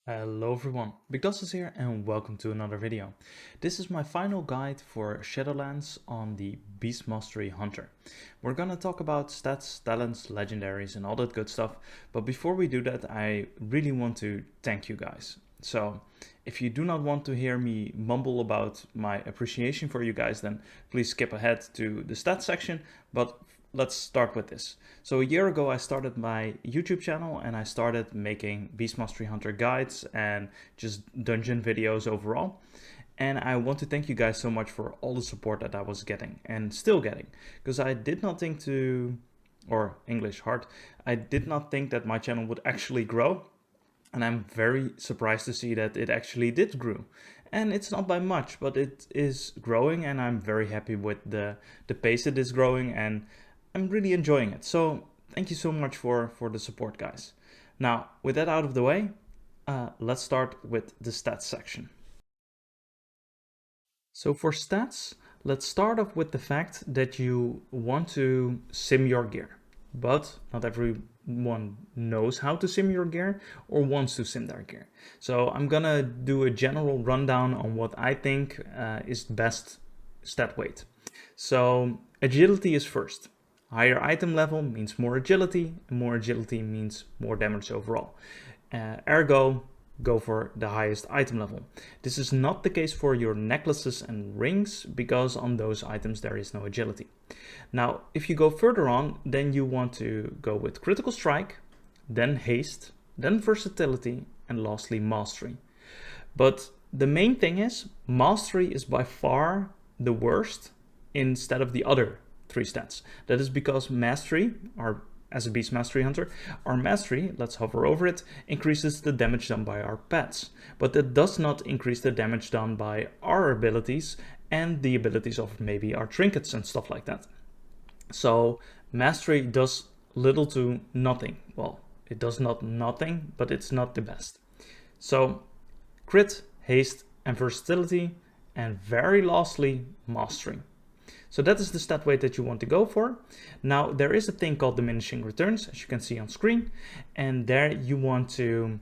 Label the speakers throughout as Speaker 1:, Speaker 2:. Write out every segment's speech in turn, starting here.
Speaker 1: Hello everyone, Weakauras here and welcome to another video. This is my final guide for Shadowlands on the Beast Mastery Hunter. We're gonna talk about stats, talents, legendaries and all that good stuff, but before we do that I really want to thank you guys. So if you do not want to hear me mumble about my appreciation for you guys, then please skip ahead to the stats section, but let's start with this. So a year ago I started my YouTube channel and I started making Beast Mastery Hunter guides and just dungeon videos overall. And I want to thank you guys so much for all the support that I was getting and still getting, because I did not think I did not think that my channel would actually grow. And I'm very surprised to see that it actually did grow. And it's not by much, but it is growing and I'm very happy with the pace it is growing and I'm really enjoying it. So thank you so much for the support, guys. Now, with that out of the way, let's start with the stats section. So for stats, let's start off with the fact that you want to sim your gear. But not everyone knows how to sim your gear or wants to sim their gear. So I'm gonna do a general rundown on what I think is best stat weight. So agility is first. Higher item level means more agility, and more agility means more damage overall. Ergo, go for the highest item level. This is not the case for your necklaces and rings, because on those items there is no agility. Now, if you go further on, then you want to go with critical strike, then haste, then versatility, and lastly mastery. But the main thing is, mastery is by far the worst instead of the other three stats. That is because mastery, as a Beast Mastery Hunter, our mastery, let's hover over it, increases the damage done by our pets. But that does not increase the damage done by our abilities and the abilities of maybe our trinkets and stuff like that. So mastery does little to nothing. Well, it does not nothing, but it's not the best. So crit, haste, and versatility, and very lastly, mastery. So that is the stat weight that you want to go for. Now there is a thing called diminishing returns, as you can see on screen, and there you want to,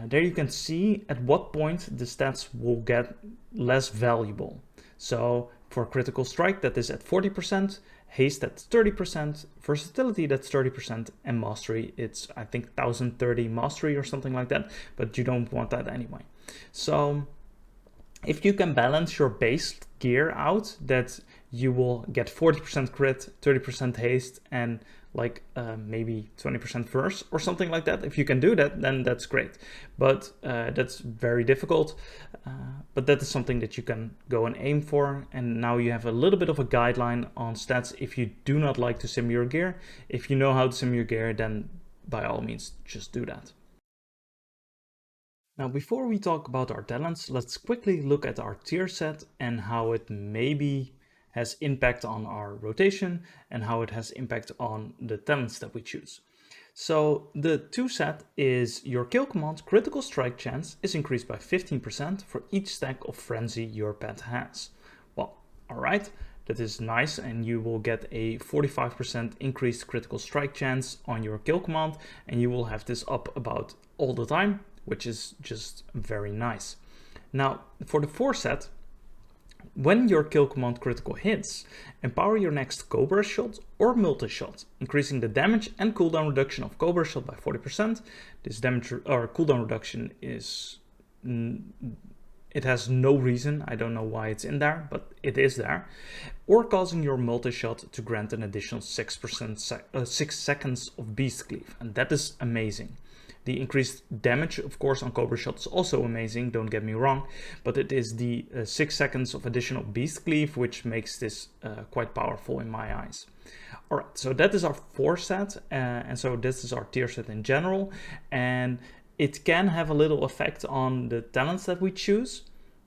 Speaker 1: there you can see at what point the stats will get less valuable. So for critical strike, that is at 40%, haste at 30%, versatility that's 30%, and mastery, it's I think 1030 mastery or something like that, but you don't want that anyway. So if you can balance your base gear out, that you will get 40% crit, 30% haste, and like maybe 20% verse or something like that. If you can do that, then that's great. But that's very difficult. But that is something that you can go and aim for. And now you have a little bit of a guideline on stats if you do not like to sim your gear. If you know how to sim your gear, then by all means, just do that. Now, before we talk about our talents, let's quickly look at our tier set and how it maybe has impact on our rotation and how it has impact on the talents that we choose. So the 2 set is your kill command critical strike chance is increased by 15% for each stack of frenzy your pet has. Well, all right, that is nice, and you will get a 45% increased critical strike chance on your kill command, and you will have this up about all the time, which is just very nice. Now, for the 4 set, when your kill command critical hits, empower your next Cobra shot or multi-shot, increasing the damage and cooldown reduction of Cobra shot by 40%. This damage or cooldown reduction is, it has no reason. I don't know why it's in there, but it is there. Or causing your multi-shot to grant an additional 6 seconds of beast cleave, and that is amazing. The increased damage, of course, on Cobra Shot is also amazing, don't get me wrong, but it is the 6 seconds of additional Beast Cleave which makes this quite powerful in my eyes. Alright, so that is our 4 set, and so this is our tier set in general, and it can have a little effect on the talents that we choose,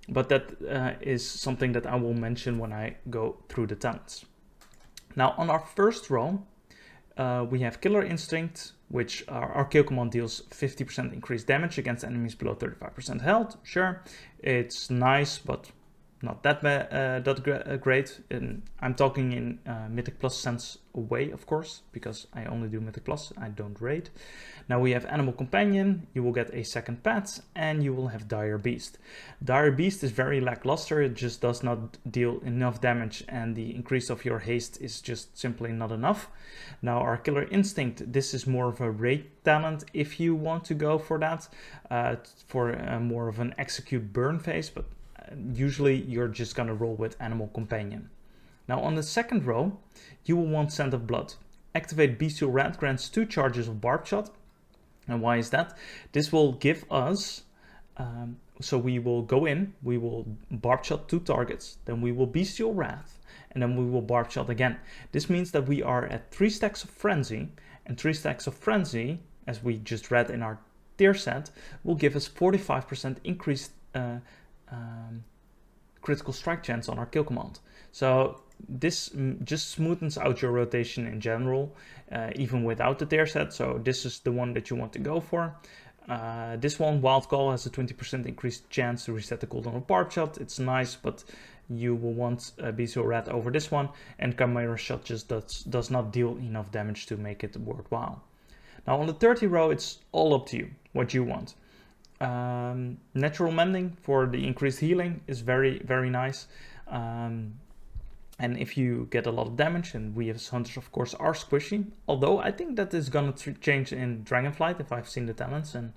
Speaker 1: but that is something that I will mention when I go through the talents. Now, on our first row, we have Killer Instinct, which our kill command deals 50% increased damage against enemies below 35% health. Sure, it's nice, but not that great. I'm talking in Mythic Plus sense way, of course, because I only do Mythic Plus, I don't raid. Now we have Animal Companion, you will get a second pet, and you will have Dire Beast. Dire Beast is very lackluster, it just does not deal enough damage, and the increase of your haste is just simply not enough. Now our Killer Instinct, this is more of a raid talent if you want to go for that, for more of an execute burn phase, but usually you're just gonna roll with Animal Companion. Now on the second row, you will want Scent of Blood. Activate Bestial Rat grants 2 charges of Barb Shot. And why is that? This will give us, so we will go in, we will Barb Shot 2 targets, then we will Bestial Wrath, and then we will Barb Shot again. This means that we are at 3 stacks of Frenzy, and 3 stacks of Frenzy, as we just read in our tier set, will give us 45% increased critical strike chance on our kill command. So this just smoothens out your rotation in general, even without the tier set. So this is the one that you want to go for. This one, Wild Call, has a 20% increased chance to reset the cooldown of Barb Shot. It's nice, but you will want Bestial Rat over this one, and Chimera Shot just does not deal enough damage to make it worthwhile. Now on the 30 row, it's all up to you what you want. Natural Mending for the increased healing is very, very nice. And if you get a lot of damage, and we as hunters of course are squishy, although I think that is gonna change in Dragonflight if I've seen the talents, and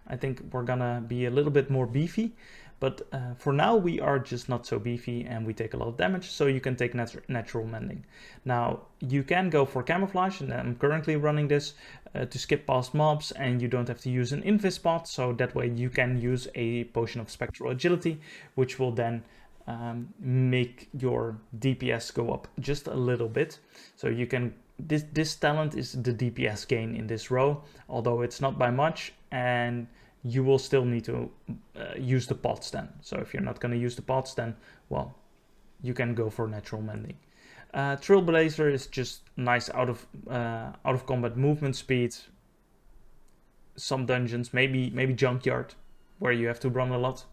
Speaker 1: I think we're gonna be a little bit more beefy, but for now we are just not so beefy and we take a lot of damage, so you can take Natural Mending. Now you can go for Camouflage, and I'm currently running this to skip past mobs, and you don't have to use an Invis spot, so that way you can use a Potion of Spectral Agility, which will then make your DPS go up just a little bit. So you can, this talent is the DPS gain in this row, although it's not by much, and you will still need to use the pots then. So if you're not going to use the pots, then well, you can go for Natural Mending. Trailblazer is just nice out of combat movement speed. Some dungeons, maybe Junkyard, where you have to run a lot.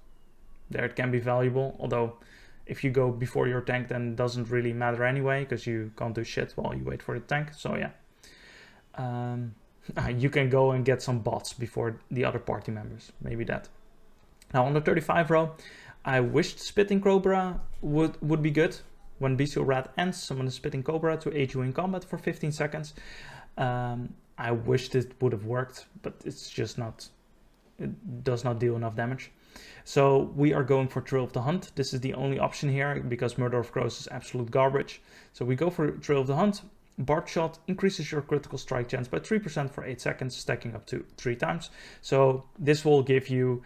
Speaker 1: There it can be valuable, although if you go before your tank, then it doesn't really matter anyway, because you can't do shit while you wait for the tank. So yeah, you can go and get some bots before the other party members, maybe that. Now on the 35 row, I wished Spitting Cobra would be good. When Bestial Rat ends, summon a Spitting Cobra to aid you in combat for 15 seconds. I wished it would have worked, but it's just not, it does not deal enough damage. So we are going for Trail of the Hunt. This is the only option here because Murder of Crows is absolute garbage. So we go for Trail of the Hunt. Barb Shot increases your critical strike chance by 3% for 8 seconds, stacking up to 3 times. So this will give you,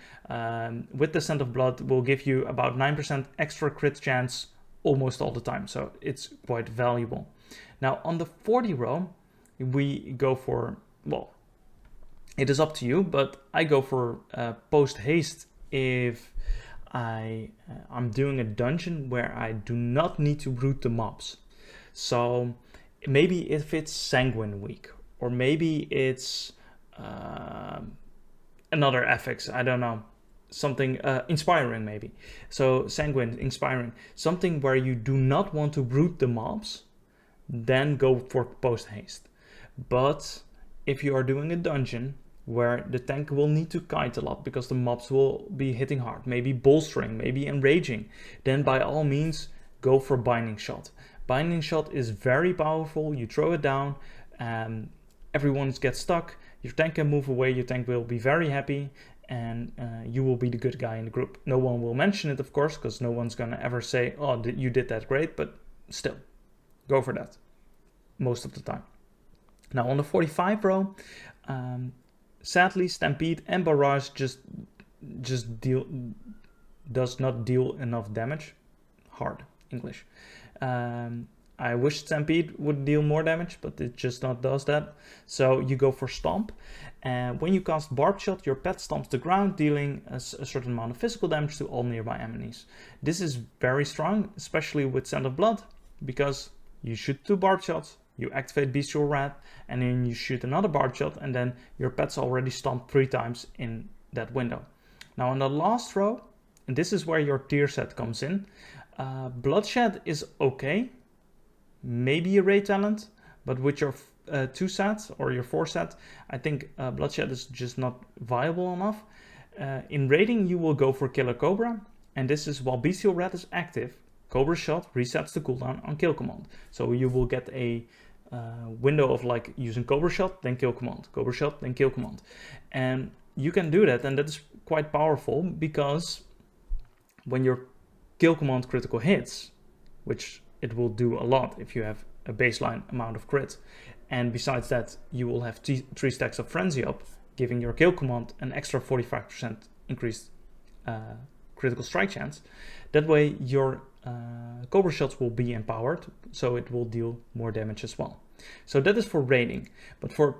Speaker 1: with the Scent of Blood, will give you about 9% extra crit chance almost all the time. So it's quite valuable. Now on the 40 row, we go for, well, it is up to you, but I go for post haste if I'm doing a dungeon where I do not need to root the mobs. So maybe if it's Sanguine week, or maybe it's another affix, I don't know, something inspiring maybe. So Sanguine, inspiring, something where you do not want to root the mobs, then go for post haste. But if you are doing a dungeon where the tank will need to kite a lot because the mobs will be hitting hard, maybe bolstering, maybe enraging, then by all means go for Binding Shot. Binding Shot is very powerful. You throw it down, everyone gets stuck, your tank can move away, your tank will be very happy, and you will be the good guy in the group. No one will mention it, of course, because no one's gonna ever say, oh, you did that great, but still, go for that most of the time. Now on the 45 row, sadly, Stampede and Barrage just does not deal enough damage. Hard English. I wish Stampede would deal more damage, but it just not does that. So you go for Stomp. And when you cast Barb Shot, your pet stomps the ground, dealing a certain amount of physical damage to all nearby enemies. This is very strong, especially with Scent of Blood, because you shoot 2 Barb Shots, you activate Bestial Rat, and then you shoot another Barb Shot, and then your pet's already stomped 3 times in that window. Now in the last row, And this is where your tier set comes in. Bloodshed is okay, maybe a raid talent, but with your 2 set or your 4 set, I think Bloodshed is just not viable enough. In raiding, you will go for Killer Cobra, and this is while Bestial Rat is active, Cobra Shot resets the cooldown on kill command. So you will get a window of like using Cobra Shot, then kill command, Cobra Shot, then kill command. And you can do that, and that is quite powerful because when your kill command critical hits, which it will do a lot if you have a baseline amount of crit, and besides that you will have 3 stacks of frenzy up, giving your kill command an extra 45% increased critical strike chance. That way your Cobra shots will be empowered, so it will deal more damage as well. So that is for raiding. But for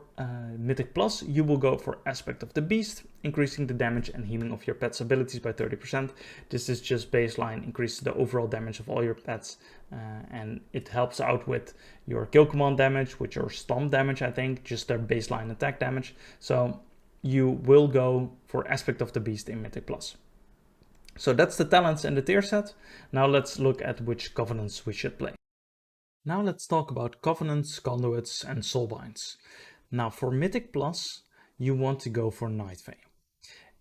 Speaker 1: Mythic Plus, you will go for Aspect of the Beast, increasing the damage and healing of your pet's abilities by 30%. This is just baseline, increases the overall damage of all your pets, and it helps out with your kill command damage, with your stomp damage, I think, just their baseline attack damage. So you will go for Aspect of the Beast in Mythic Plus. So that's the talents and the tier set. Now let's look at which covenants we should play. Now let's talk about covenants, conduits, and soulbinds. Now for Mythic Plus, you want to go for Night Fae.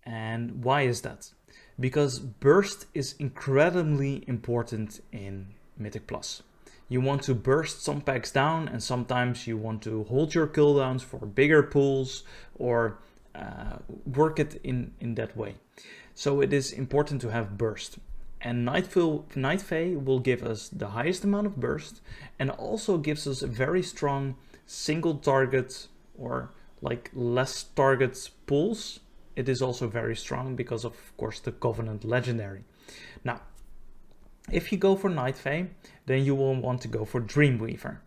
Speaker 1: And why is that? Because burst is incredibly important in Mythic Plus. You want to burst some packs down, and sometimes you want to hold your cooldowns for bigger pools or work it in that way. So it is important to have burst. And Night Fae will give us the highest amount of burst, and also gives us a very strong single target or like less target pulls. It is also very strong because of course the Covenant Legendary. Now, if you go for Night Fae, then you will want to go for Dreamweaver.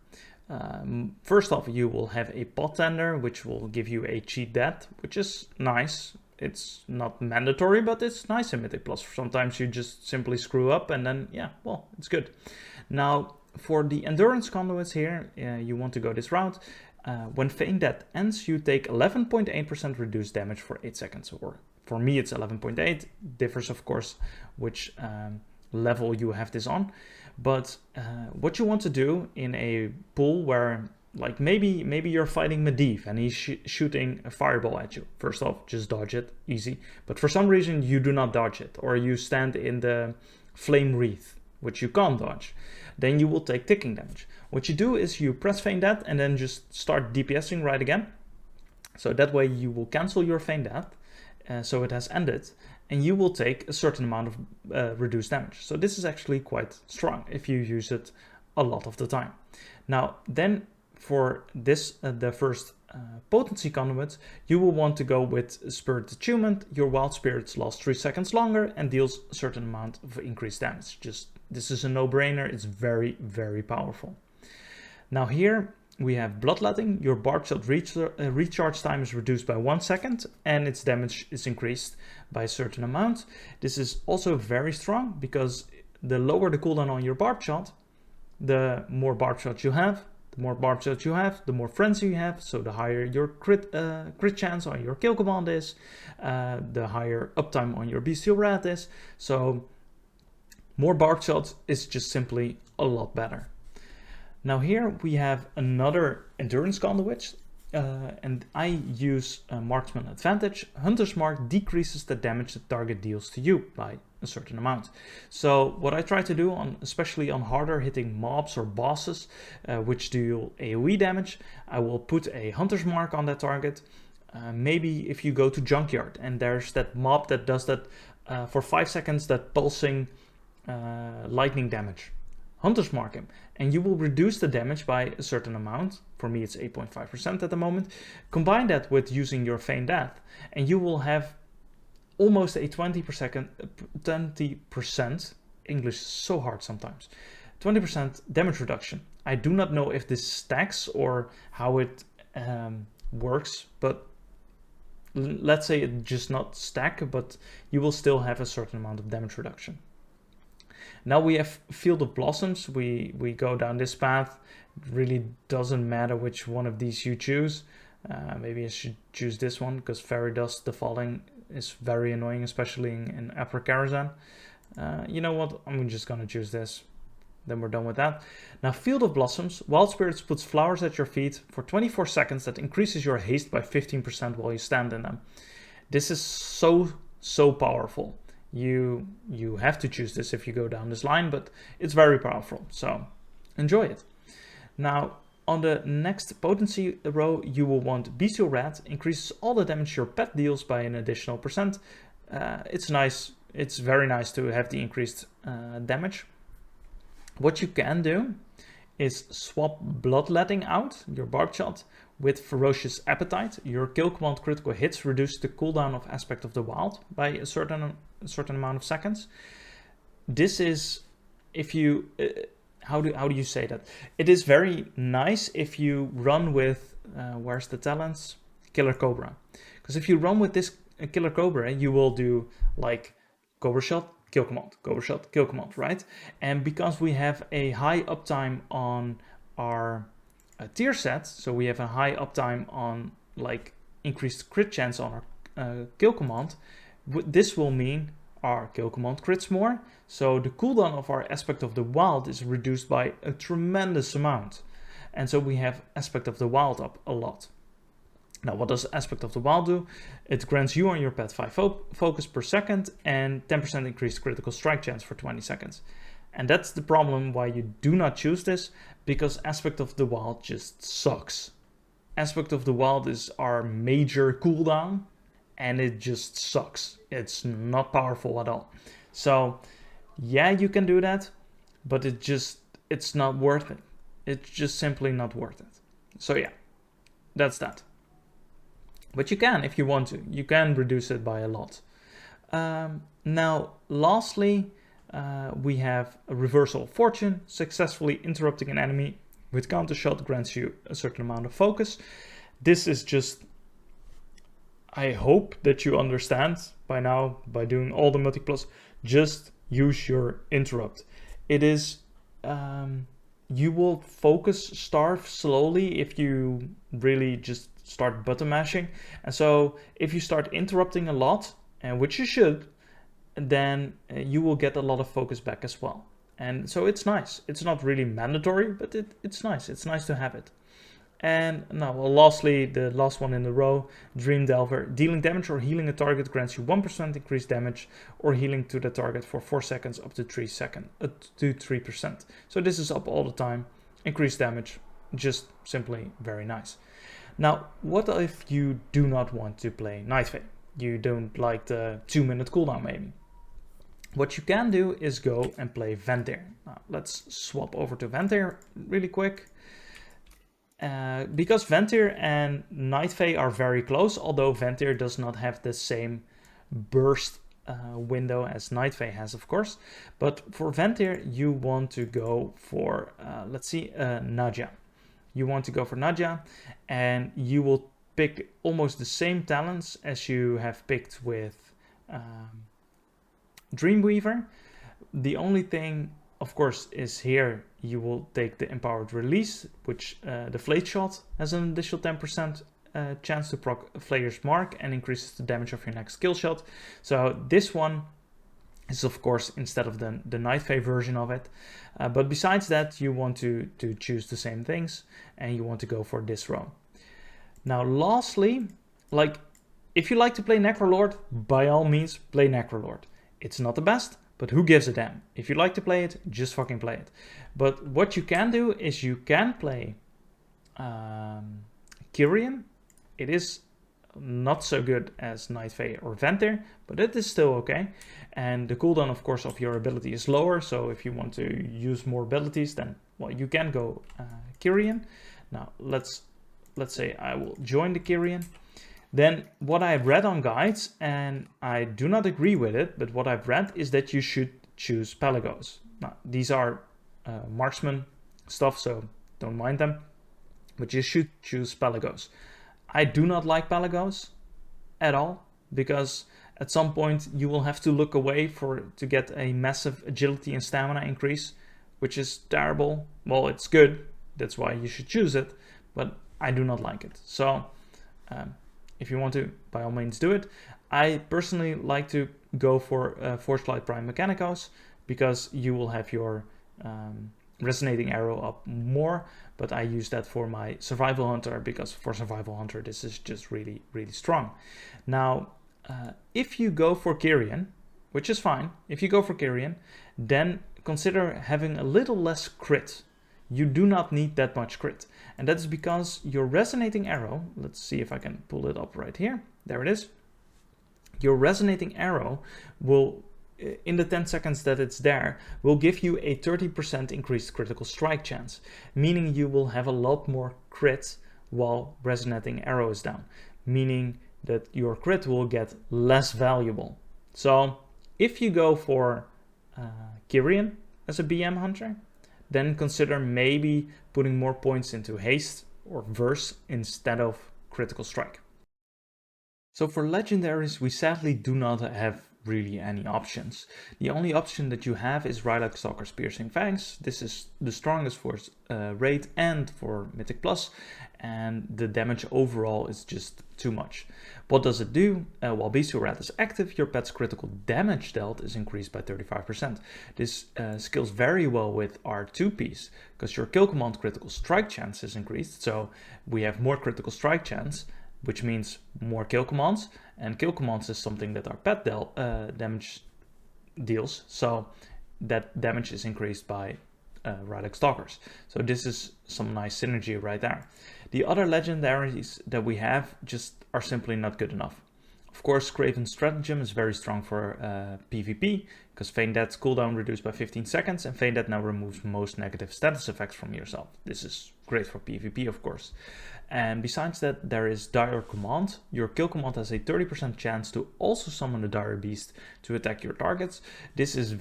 Speaker 1: First off, you will have a pot tender, which will give you a cheat death, which is nice. It's not mandatory, but it's nice in Mythic Plus. Sometimes you just simply screw up and then, yeah, well, it's good. Now, for the Endurance Conduits here, you want to go this route. When Feign Death ends, you take 11.8% reduced damage for 8 seconds. Or for me, it's 11.8. Differs, of course, which level you have this on. But what you want to do in a pool where like maybe you're fighting Medivh and he's shooting a fireball at you. First off, just dodge it, easy. But for some reason you do not dodge it, or you stand in the flame wreath, which you can't dodge. Then you will take ticking damage. What you do is you press Feign Death and then just start DPSing right again. So that way you will cancel your Feign Death, so it has ended, and you will take a certain amount of reduced damage. So this is actually quite strong if you use it a lot of the time. Now then, for this, the first potency conduit, you will want to go with Spirit Attunement. Your wild spirits last 3 seconds longer and deals a certain amount of increased damage. This is a no-brainer. It's very, very powerful. Now here we have Bloodletting. Your Barb Shot recharge time is reduced by 1 second, and its damage is increased by a certain amount. This is also very strong because the lower the cooldown on your Barb Shot, the more Barb Shots you have. The more Barb Shots you have, the more frenzy you have, so the higher your crit chance on your kill command is, the higher uptime on your Bestial Rat is. So more Barb Shots is just simply a lot better. Now here we have another Endurance Conduit, and I use Marksman Advantage. Hunter's Mark decreases the damage the target deals to you by a certain amount. So what I try to do, especially on harder hitting mobs or bosses, which deal AoE damage, I will put a Hunter's Mark on that target. Maybe if you go to Junkyard and there's that mob that does that for 5 seconds, that pulsing lightning damage. Hunter's Mark him, and you will reduce the damage by a certain amount. For me, it's 8.5% at the moment. Combine that with using your Feign Death, and you will have almost a 20%, English is so hard sometimes, 20% damage reduction. I do not know if this stacks or how it works, but let's say it just not stack, but you will still have a certain amount of damage reduction. Now we have Field of Blossoms. We go down this path. It really doesn't matter which one of these you choose. Maybe I should choose this one because Fairy Dust, the Falling, is very annoying, especially in Upper Karazhan. You know what? I'm just gonna choose this. Then we're done with that. Now, Field of Blossoms. Wild Spirits puts flowers at your feet for 24 seconds. That increases your haste by 15% while you stand in them. This is so powerful. You have to choose this if you go down this line, but it's very powerful. So enjoy it. Now, on the next potency row, you will want Bestial Rat. Increases all the damage your pet deals by an additional percent. It's nice. It's very nice to have the increased damage. What you can do is swap Bloodletting out, your Barbed Shot, with Ferocious Appetite. Your kill command critical hits reduce the cooldown of Aspect of the Wild by a certain amount of seconds. This is, if you, how do you say that? It is very nice if you run with, where's the talents? Killer Cobra. Because if you run with this Killer Cobra, you will do like Cobra Shot, kill command, Cobra Shot, kill command, right? And because we have a high uptime on our tier set, so we have a high uptime on like increased crit chance on our kill command, this will mean our kill command crits more, so the cooldown of our Aspect of the Wild is reduced by a tremendous amount, and so we have Aspect of the Wild up a lot. Now, what does Aspect of the Wild do? It grants you and your pet 5 focus per second and 10% increased critical strike chance for 20 seconds. And that's the problem why you do not choose this, because Aspect of the Wild just sucks. Aspect of the Wild is our major cooldown, and it just sucks. It's not powerful at all. So, yeah, you can do that, but it's not worth it. It's just simply not worth it. So yeah, that's that. But you can, if you want to, you can reduce it by a lot. Now, lastly, we have a Reversal of Fortune. Successfully interrupting an enemy with counter shot grants you a certain amount of focus. This is just, I hope that you understand by now, by doing all the multiples, just use your interrupt. It is, you will focus starve slowly if you really just start button mashing. And so if you start interrupting a lot, and which you should, then you will get a lot of focus back as well. And so it's nice. It's not really mandatory, but it's nice. It's nice to have it. And now, well, lastly, the last one in the row, Dream Delver. Dealing damage or healing a target grants you 1% increased damage, or healing to the target for 4 seconds up to 3%. So this is up all the time. Increased damage, just simply very nice. Now, what if you do not want to play Night Fae? You don't like the 2-minute cooldown maybe. What you can do is go and play Venthyr. Now, let's swap over to Venthyr really quick. Because Venthyr and Night Fae are very close, although Venthyr does not have the same burst window as Night Fae has, of course. But for Venthyr, you want to go for, let's see, Nadja. You want to go for Nadja, and you will pick almost the same talents as you have picked with Dreamweaver. The only thing, of course, is here you will take the Empowered Release, which the Flayed Shot has an additional 10% chance to proc Flayer's Mark and increases the damage of your next kill shot. So this one is, of course, instead of the Night Fae version of it. But besides that, you want to choose the same things, and you want to go for this row. Now, lastly, like, if you like to play Necrolord, by all means, play Necrolord. It's not the best, but who gives a damn? If you like to play it, just fucking play it. But what you can do is you can play Kyrian. It is not so good as Night Fae or Venthyr, but it is still okay. And the cooldown, of course, of your ability is lower, so if you want to use more abilities, then, well, you can go Kyrian. Now, let's say I will join the Kyrian. Then what I've read on guides, and I do not agree with it, but what I've read is that you should choose Pelagos. Now, these are marksman stuff, so don't mind them, but you should choose Pelagos. I do not like Pelagos at all, because at some point you will have to look away to get a massive agility and stamina increase, which is terrible. Well, it's good, that's why you should choose it, but I do not like it. So if you want to, by all means do it. I personally like to go for Force Light Prime Mechanicos because you will have your resonating arrow up more, but I use that for my Survival Hunter because for Survival Hunter this is just really, really strong. Now, if you go for Kyrian, which is fine, if you go for Kyrian, then consider having a little less crit. You do not need that much crit. And that's because your resonating arrow, let's see if I can pull it up right here. There it is. Your resonating arrow will, in the 10 seconds that it's there, will give you a 30% increased critical strike chance, meaning you will have a lot more crit while resonating arrow is down, meaning that your crit will get less valuable. So if you go for Kyrian as a BM hunter, then consider maybe putting more points into haste or verse instead of critical strike. So for legendaries, we sadly do not have really any options. The only option that you have is Rylak Stalker's Piercing Fangs. This is the strongest for raid and for Mythic Plus, and the damage overall is just too much. What does it do? While Bestial Rat is active, your pet's critical damage dealt is increased by 35%. This scales very well with our 2Ps, because your kill command critical strike chance is increased, so we have more critical strike chance, which means more kill commands, and kill commands is something that our pet damage deals, so that damage is increased by Rylak Stalkers. So this is some nice synergy right there. The other legendaries that we have just are simply not good enough. Of course, Craven's Stratagem is very strong for PvP, because Feign Death's cooldown reduced by 15 seconds, and Feign Death now removes most negative status effects from yourself. This is great for PvP, of course. And besides that, there is Dire Command. Your kill command has a 30% chance to also summon the Dire Beast to attack your targets. This is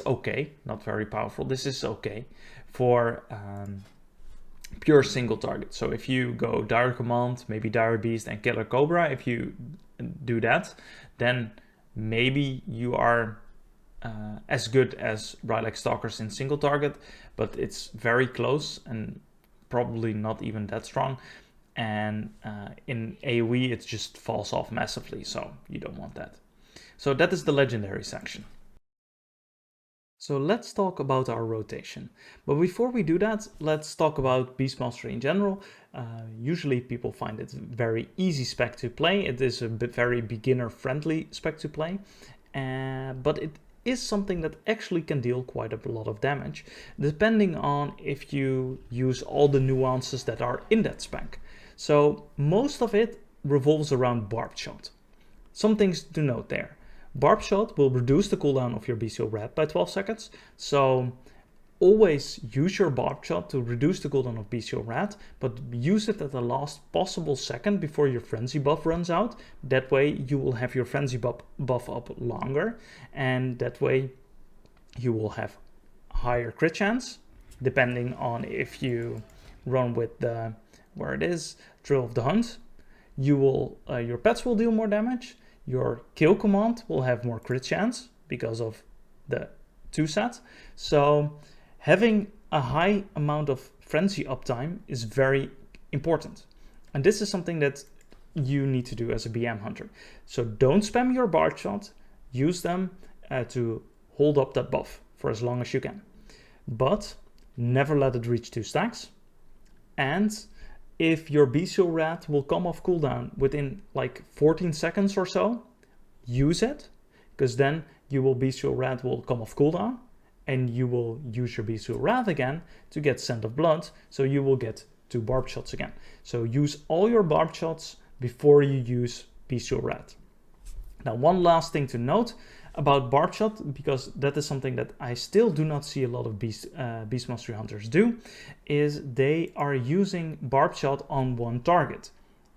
Speaker 1: okay, not very powerful. This is okay for pure single target. So if you go Dire Command, maybe Dire Beast and Killer Cobra, if you do that, then maybe you are as good as Rylak Stalkers in single target, but it's very close and probably not even that strong, and in AoE it just falls off massively, so you don't want that. So that is the legendary section. So let's talk about our rotation. But before we do that, let's talk about Beast Mastery in general. Usually people find it a very easy spec to play. It is a very beginner friendly spec to play, but it is something that actually can deal quite a lot of damage, depending on if you use all the nuances that are in that spec. So most of it revolves around Barbed Shot. Some things to note there. Barbed Shot will reduce the cooldown of your Bestial Rat by 12 seconds, so always use your Barbed Shot to reduce the cooldown of Bestial Rat, but use it at the last possible second before your Frenzy buff runs out. That way you will have your Frenzy buff up longer, and that way you will have higher crit chance, depending on if you run with the, where it is, Thrill of the Hunt. You will, your pets will deal more damage, your kill command will have more crit chance because of the 2-set. So having a high amount of frenzy uptime is very important. And this is something that you need to do as a BM hunter. So don't spam your Barbed Shot, use them to hold up that buff for as long as you can. But never let it reach 2 stacks. And if your Bestial Rat will come off cooldown within like 14 seconds or so, use it, because then Bestial Rat will come off cooldown, and you will use your Bestial Rat again to get Scent of Blood, so you will get 2 Barbed Shots again. So use all your Barbed Shots before you use Bestial Rat. Now, one last thing to note about Barbed Shot, because that is something that I still do not see a lot of Beast Mastery hunters do, is they are using Barbed Shot on one target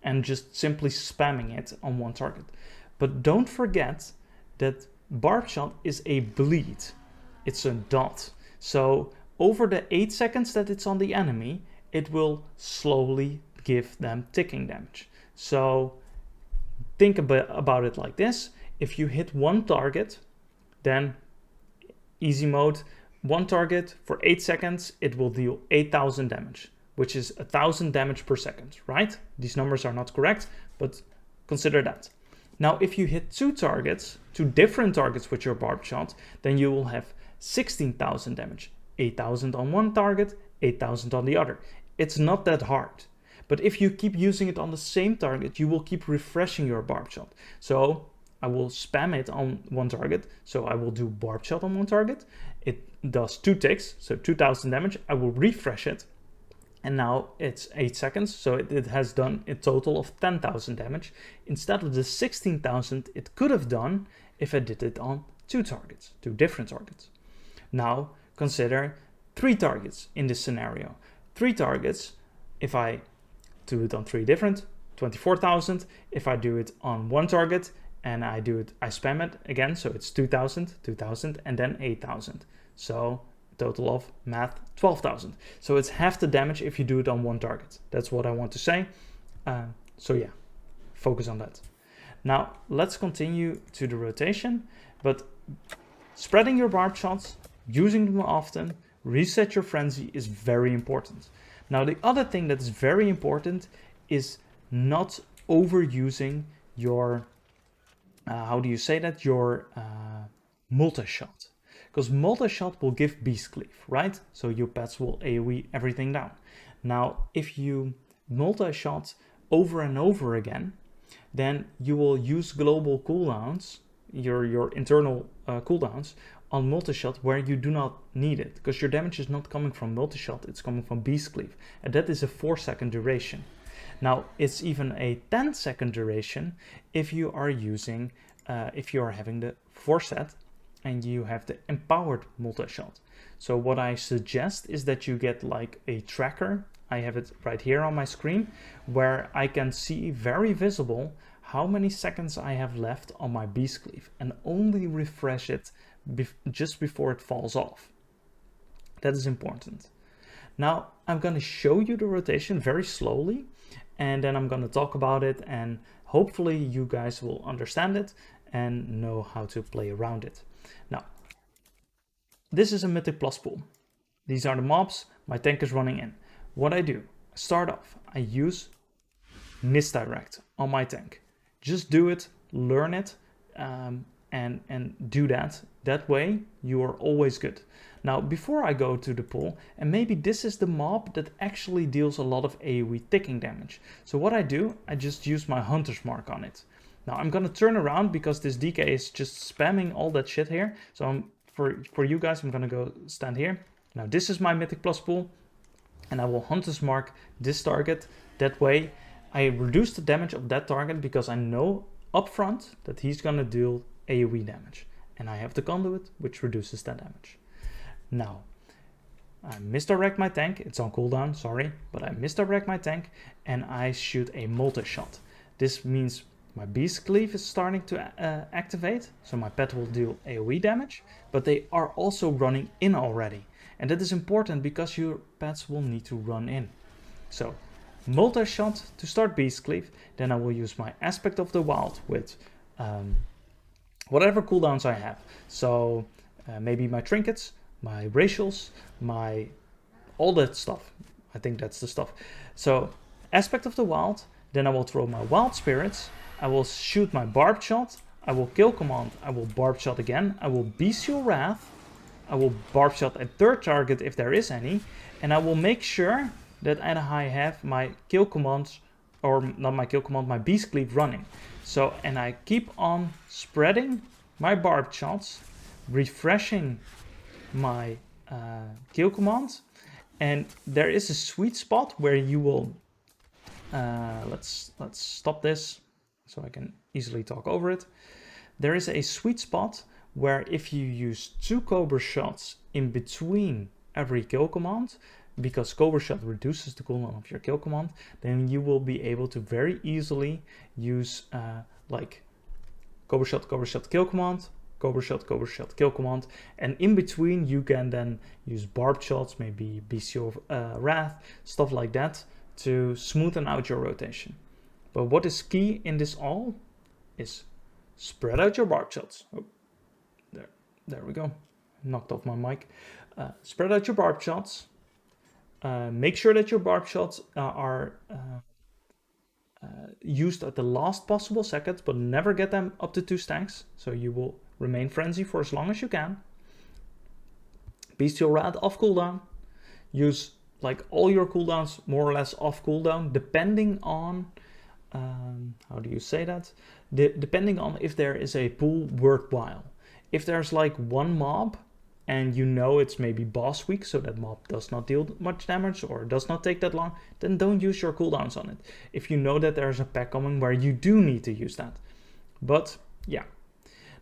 Speaker 1: and just simply spamming it on one target. But don't forget that Barbed Shot is a bleed. It's a dot. So over the 8 seconds that it's on the enemy, it will slowly give them ticking damage. So think about it like this. If you hit one target, then easy mode, one target for 8 seconds, it will deal 8,000 damage, which is 1,000 damage per second, right? These numbers are not correct, but consider that. Now, if you hit two different targets with your barb shot, then you will have 16,000 damage. 8,000 on one target, 8,000 on the other. It's not that hard. But if you keep using it on the same target, you will keep refreshing your barb shot. So I will spam it on one target. So I will do barb shot on one target. It does 2 ticks, so 2,000 damage. I will refresh it. And now it's 8 seconds, so it has done a total of 10,000 damage instead of the 16,000 it could have done if I did it on two different targets. Now consider 3 targets in this scenario. 3 targets, if I do it on 3 different, 24,000. If I do it on one target and I spam it again, so it's 2,000, 2,000, and then 8,000. So total of math 12,000. So it's half the damage if you do it on one target. That's what I want to say. So yeah, focus on that. Now let's continue to the rotation, but spreading your barb shots, using them often, reset your frenzy is very important. Now the other thing that is very important is not overusing your, your multi-shot. Because multi-shot will give beast cleave, right? So your pets will AoE everything down. Now, if you multi-shot over and over again, then you will use global cooldowns, your internal cooldowns on multi-shot where you do not need it, because your damage is not coming from multi-shot, it's coming from beast cleave, and that is a 4-second duration. Now, it's even a 10-second duration if you are using, if you are having the 4-set and you have the empowered multi-shot. So what I suggest is that you get like a tracker. I have it right here on my screen where I can see very visible how many seconds I have left on my beast cleave and only refresh it just before it falls off. That is important. Now I'm going to show you the rotation very slowly, and then I'm going to talk about it, and hopefully you guys will understand it and know how to play around it. Now, this is a Mythic Plus pool. These are the mobs my tank is running in. What I do, start off, I use misdirect on my tank. Just do it, learn it, and do that. That way you are always good. Now, before I go to the pool, and maybe this is the mob that actually deals a lot of AoE ticking damage. So what I do, I just use my hunter's mark on it. Now I'm gonna turn around because this DK is just spamming all that shit here. So for you guys, I'm gonna go stand here. Now this is my Mythic Plus pool, and I will hunter's mark this target. That way I reduce the damage of that target because I know upfront that he's gonna deal AoE damage. And I have the conduit, which reduces that damage. Now, I misdirect my tank. It's on cooldown, sorry, but I misdirect my tank and I shoot a multi-shot. This means my beast cleave is starting to activate, so my pet will deal AoE damage, but they are also running in already. And that is important because your pets will need to run in. So, multi-shot to start beast cleave, then I will use my aspect of the wild with whatever cooldowns I have. So, maybe my trinkets, my racials, all that stuff. I think that's the stuff. So, aspect of the wild, then I will throw my wild spirits, I will shoot my barb shot, I will kill command, I will barb shot again, I will bestial wrath, I will barb shot a third target if there is any, and I will make sure that I have my kill commands, or not my kill command, my beast cleave running. So, and I keep on spreading my barb shots, refreshing my kill command, and there is a sweet spot where you will, let's stop this so I can easily talk over it. There is a sweet spot where if you use 2 Cobra shots in between every kill command, because Cobra shot reduces the cooldown of your kill command, then you will be able to very easily use like Cobra shot, kill command, Cobra shot, kill command, and in between you can then use barb shots, maybe bestial wrath, stuff like that, to smoothen out your rotation. But what is key in this all is spread out your barb shots. Oh, there we go. Knocked off my mic. Spread out your barb shots. Make sure that your barb shots are used at the last possible second, but never get them up to 2 stacks. So you will remain frenzy for as long as you can. Bestial Rat off cooldown. Use like all your cooldowns more or less off cooldown, depending on how do you say that? Depending on if there is a pool worthwhile. If there's like one mob and you know it's maybe boss week, so that mob does not deal much damage or does not take that long, then don't use your cooldowns on it. If you know that there's a pack coming where you do need to use that. But yeah.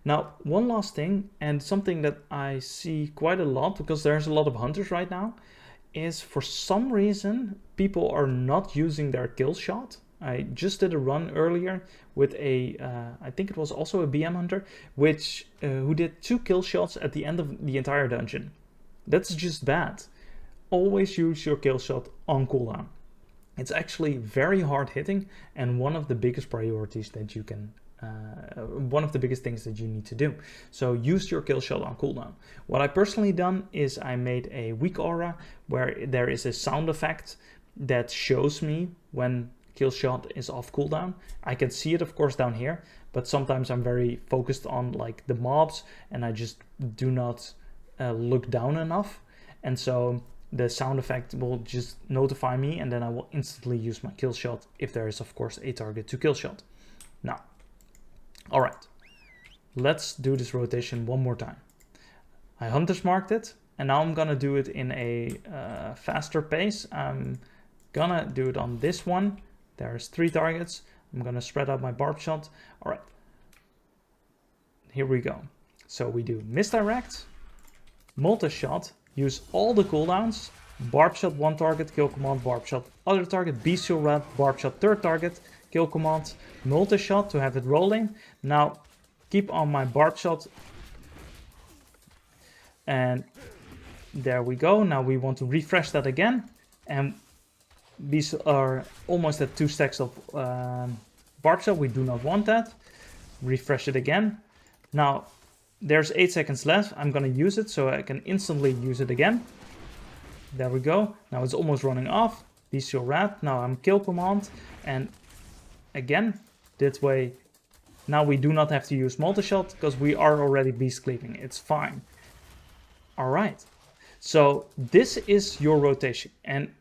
Speaker 1: Now, one last thing, and something that I see quite a lot, because there's a lot of hunters right now, is for some reason people are not using their kill shot. I just did a run earlier with a, I think it was also a BM hunter, which who did 2 kill shots at the end of the entire dungeon. That's just bad. Always use your kill shot on cooldown. It's actually very hard hitting and one of the biggest priorities that you can, one of the biggest things that you need to do. So use your kill shot on cooldown. What I personally done is I made a Weakauras where there is a sound effect that shows me when kill shot is off cooldown. I can see it of course down here, but sometimes I'm very focused on like the mobs and I just do not look down enough, and so the sound effect will just notify me and then I will instantly use my kill shot if there is of course a target to kill shot. Now, all right, let's do this rotation one more time. I hunters marked it and now I'm gonna do it in a faster pace. I'm gonna do it on this one. There's 3 targets. I'm gonna spread out my barb shot. All right, here we go. So we do misdirect, multi-shot, use all the cooldowns, barb shot 1 target, kill command, barb shot other target, bestial rat, barb shot 3rd target, kill command, multi-shot to have it rolling. Now keep on my barb shot. And there we go. Now we want to refresh that again. And these are almost at 2 stacks of barb shot. We do not want that. Refresh it again. Now there's 8 seconds left. I'm gonna use it so I can instantly use it again. There we go. Now it's almost running off. Bestial rat. Now I'm kill command. And again, this way, now we do not have to use multi-shot because we are already beast cleaving. It's fine. All right. So this is your rotation. And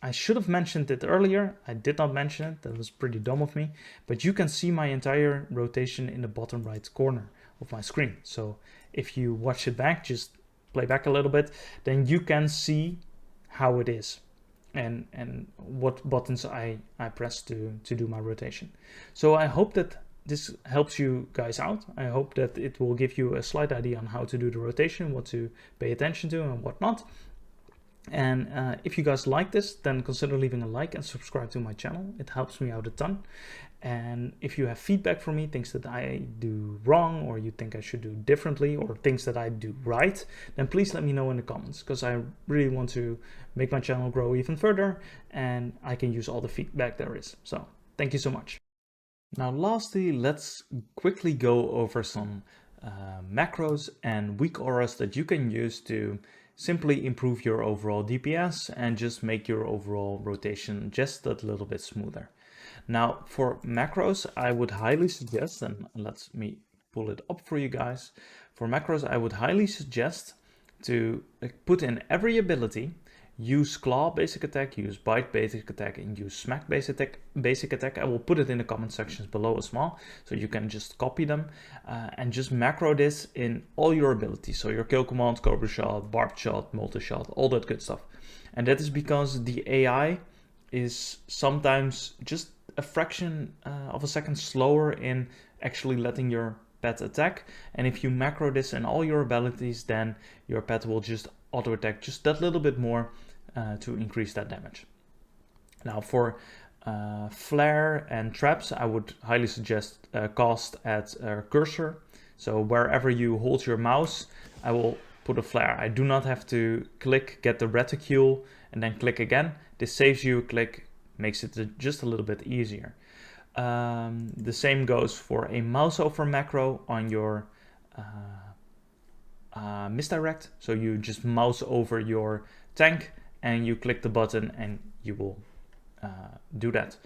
Speaker 1: I should have mentioned it earlier. I did not mention it. That was pretty dumb of me. But you can see my entire rotation in the bottom right corner of my screen. So if you watch it back, just play back a little bit, then you can see how it is and what buttons I press to do my rotation. So I hope that this helps you guys out. I hope that it will give you a slight idea on how to do the rotation, what to pay attention to and what not. And if you guys like this, then consider leaving a like and subscribe to my channel. It helps me out a ton. And if you have feedback for me, things that I do wrong or you think I should do differently or things that I do right, then please let me know in the comments, because I really want to make my channel grow even further and I can use all the feedback there is. So thank you so much. Now lastly, let's quickly go over some macros and Weakauras that you can use to simply improve your overall DPS and just make your overall rotation just a little bit smoother. Now for macros, I would highly suggest, and let me pull it up for you guys. For macros, I would highly suggest to put in every ability, use claw basic attack, use bite basic attack, and use smack basic attack. I will put it in the comment sections below as well, so you can just copy them and just macro this in all your abilities. So your kill command, cobra shot, barbed shot, multi shot, all that good stuff. And that is because the AI is sometimes just a fraction of a second slower in actually letting your pet attack. And if you macro this in all your abilities, then your pet will just auto attack just that little bit more to increase that damage. Now for flare and traps, I would highly suggest cast at cursor. So wherever you hold your mouse, I will put a flare. I do not have to click, get the reticule, and then click again. This saves you a click, makes it just a little bit easier. The same goes for a mouse over macro on your misdirect. So you just mouse over your tank and you click the button and you will do that.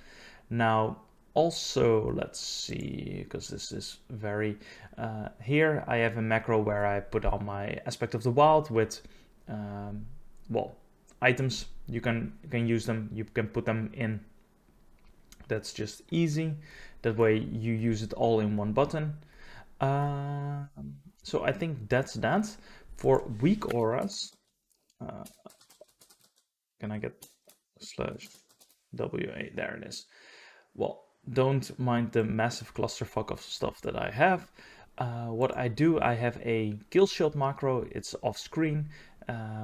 Speaker 1: Now, also, let's see, because this is very, here I have a macro where I put on my aspect of the wild with, well, items. You can use them, you can put them in. That's just easy. That way you use it all in one button. So I think that's that. For Weakauras, can I get slash WA? There it is. Well, don't mind the massive clusterfuck of stuff that I have. What I do, I have a kill shot macro. It's off screen,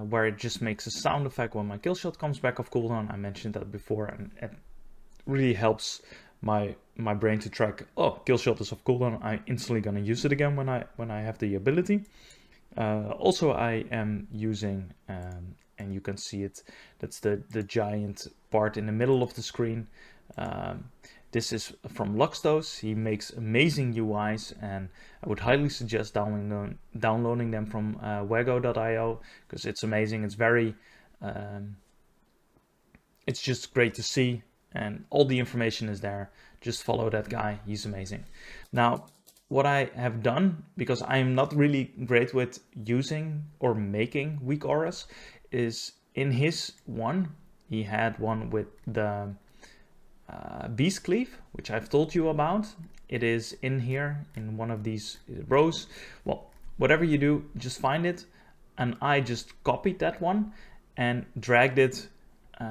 Speaker 1: where it just makes a sound effect when my kill shot comes back off cooldown. I mentioned that before, and it really helps my brain to track. Oh, kill shot is off cooldown. I'm instantly gonna use it again when I have the ability. Also, I am using, and you can see it. That's the giant part in the middle of the screen. This is from Luxtos. He makes amazing UIs, and I would highly suggest downloading them from wego.io, because it's amazing. It's very, it's just great to see, and all the information is there. Just follow that guy. He's amazing. Now, what I have done, because I am not really great with using or making Weakauras, is in his one, he had one with the Beast Cleave, which I've told you about. It is in here in one of these rows. Well, whatever you do, just find it. And I just copied that one and dragged it.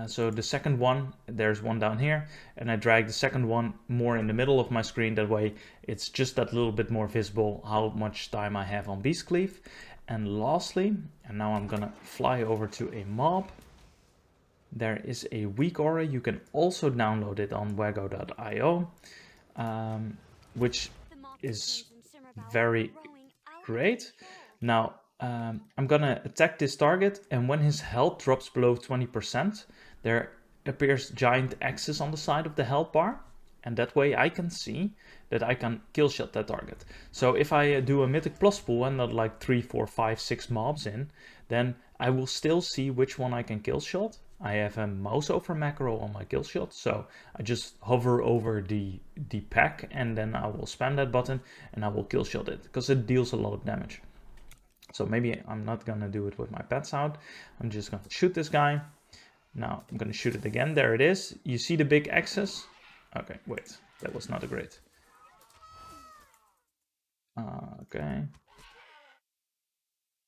Speaker 1: So the second one, there's one down here, and I dragged the second one more in the middle of my screen. That way it's just that little bit more visible how much time I have on Beast Cleave. And lastly, and now I'm gonna fly over to a mob. There is a Weakaura. You can also download it on wego.io, which is very great. Now, I'm gonna attack this target, and when his health drops below 20%, there appears giant X's on the side of the health bar, and that way I can see that I can kill shot that target. So if I do a mythic plus pool and not like 3, 4, 5, 6 mobs in, then I will still see which one I can kill shot. I have a mouse over macro on my kill shot, so I just hover over the pack, and then I will spam that button and I will kill shot it, because it deals a lot of damage. So maybe I'm not gonna do it with my pets out. I'm just gonna shoot this guy. Now I'm gonna shoot it again. There it is. You see the big X's? Okay, wait, that was not a great. Okay.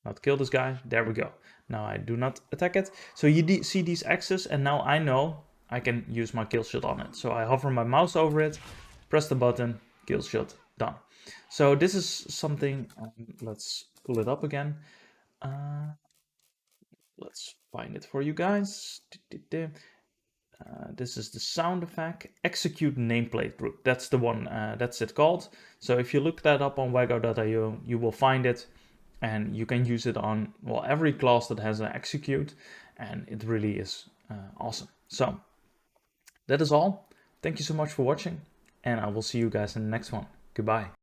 Speaker 1: Not kill this guy. There we go. Now I do not attack it. So you see these X's, and now I know I can use my kill shot on it. So I hover my mouse over it, press the button, kill shot, done. So this is something, let's pull it up again. Let's find it for you guys. This is the sound effect, execute nameplate group. That's the one, that's it called. So if you look that up on wego.io, you will find it, and you can use it on, well, every class that has an execute, and it really is awesome. So that is all. Thank you so much for watching, and I will see you guys in the next one. Goodbye.